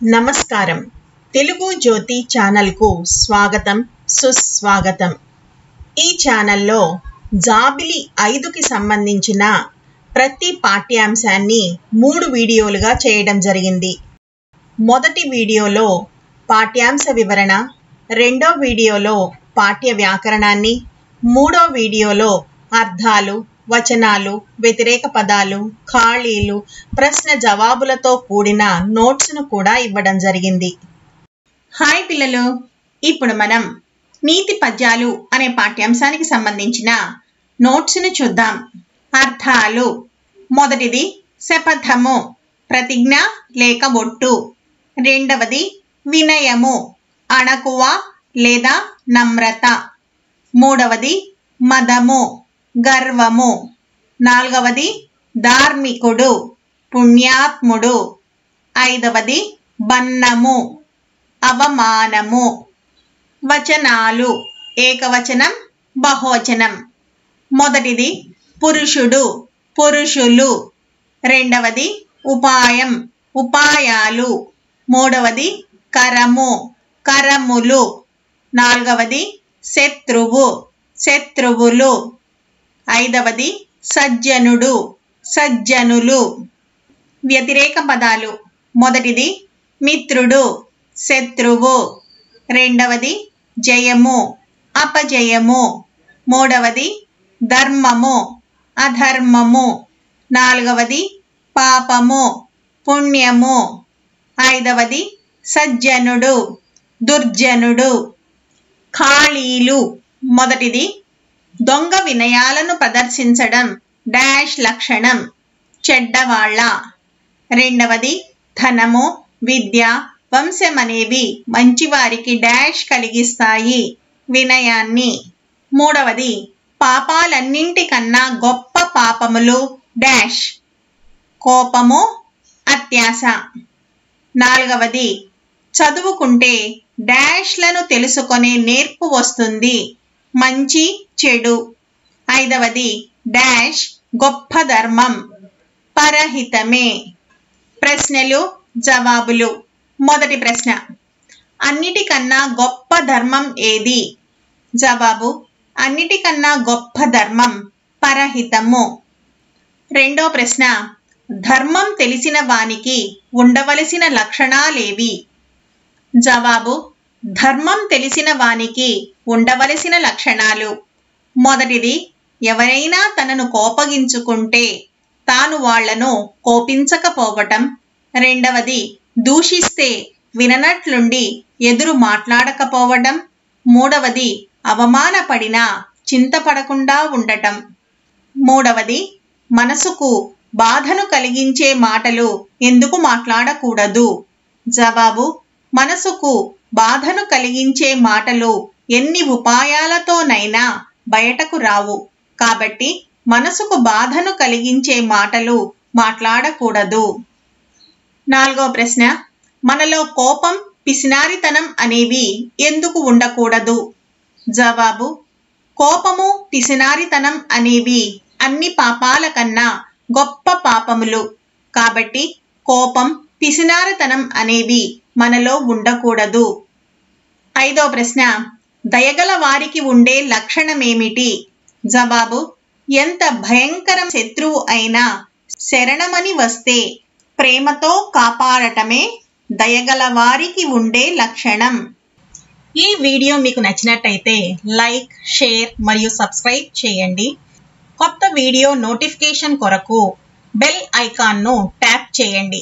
నమస్కారం. తెలుగు జ్యోతి ఛానల్కు స్వాగతం, సుస్వాగతం. ఈ ఛానల్లో జాబిలి 5కి సంబంధించిన ప్రతి పాఠ్యాంశాన్ని 3 వీడియోలుగా చేయడం జరిగింది. మొదటి వీడియోలో పాఠ్యాంశ వివరణ, రెండో వీడియోలో పాఠ్య వ్యాకరణాన్ని, మూడో వీడియోలో అర్థాలు, వచనాలు, వ్యతిరేక పదాలు, ఖాళీలు, ప్రశ్న జవాబులతో కూడిన నోట్స్ను కూడా ఇవ్వడం జరిగింది. హాయ్ పిల్లలు, ఇప్పుడు మనం నీతి పద్యాలు అనే పాఠ్యాంశానికి సంబంధించిన నోట్స్ను చూద్దాం. అర్థాలు. మొదటిది శపథము, ప్రతిజ్ఞ లేక ఒట్టు. రెండవది వినయము, అణకువ లేదా నమ్రత. మూడవది మదము, గర్వము. నాలుగవది ధార్మికుడు, పుణ్యాత్ముడు. ఐదవది బన్నము, అవమానము. వచనాలు. ఏకవచనం, బహువచనం. మొదటిది పురుషుడు, పురుషులు. రెండవది ఉపాయం, ఉపాయాలు. మూడవది కరము, కరములు. నాలుగవది శత్రువు, శత్రువులు. ఐదవది సజ్జనుడు, సజ్జనులు. వ్యతిరేక పదాలు. మొదటిది మిత్రుడు, శత్రువు. రెండవది జయము, అపజయము. మూడవది ధర్మము, అధర్మము. నాలుగవది పాపము, పుణ్యము. ఐదవది సజ్జనుడు, దుర్జనుడు. ఖాళీలు. మొదటిది దొంగ వినయాలను ప్రదర్శించడం డాష్ లక్షణం, చెడ్డవాళ్ళ. రెండవది ధనము, విద్య, వంశం అనేవి మంచివారికి డాష్ కలిగిస్తాయి, వినయాన్ని. మూడవది పాపాలన్నింటికన్నా గొప్ప పాపములు డాష్, కోపము, అత్యాశ. నాలుగవది చదువుకుంటే డాష్లను తెలుసుకునే నేర్పు వస్తుంది, మంచి చెడు. ఐదవది డాష్ గొప్ప ధర్మం, పరహితమే. ప్రశ్నలు, జవాబులు. మొదటి ప్రశ్న, అన్నిటికన్నా గొప్ప ధర్మం ఏది? జవాబు, అన్నిటికన్నా గొప్ప ధర్మం పరహితము. రెండో ప్రశ్న, ధర్మం తెలిసిన వానికి ఉండవలసిన లక్షణాలేవి? జవాబు, ధర్మం తెలిసిన వానికి ఉండవలసిన లక్షణాలు. మొదటిది, ఎవరైనా తనను కోపగించుకుంటే తాను వాళ్లను కోపించకపోవటం. రెండవది, దూషిస్తే విననట్లుండి ఎదురు మాట్లాడకపోవడం. మూడవది, అవమానపడినా చింతపడకుండా ఉండటం. మూడవది, మనసుకు బాధను కలిగించే మాటలు ఎందుకు మాట్లాడకూడదు? జవాబు, మనసుకు బాధను కలిగించే మాటలు ఎన్ని ఉపాయాలతోనైనా బయటకు రావు, కాబట్టి మనసుకు బాధను కలిగించే మాటలు మాట్లాడకూడదు. నాలుగో ప్రశ్న, మనలో కోపం, పిసినారితనం అనేవి ఎందుకు ఉండకూడదు? జవాబు, కోపము, పిసినారితనం అనేవి అన్ని పాపాల కన్నా గొప్ప పాపములు, కాబట్టి కోపం, పిసినారితనం అనేవి మనలో ఉండకూడదు. ఐదో ప్రశ్న, దయగల వారికి ఉండే లక్షణమేమిటి? జవాబు, ఎంత భయంకర శత్రువు అయినా శరణమని వస్తే ప్రేమతో కాపాడటమే దయగల వారికి ఉండే లక్షణం. ఈ వీడియో మీకు నచ్చినట్టయితే లైక్, షేర్ మరియు సబ్స్క్రైబ్ చేయండి. కొత్త వీడియో నోటిఫికేషన్ కొరకు బెల్ ఐకాన్ను ట్యాప్ చేయండి.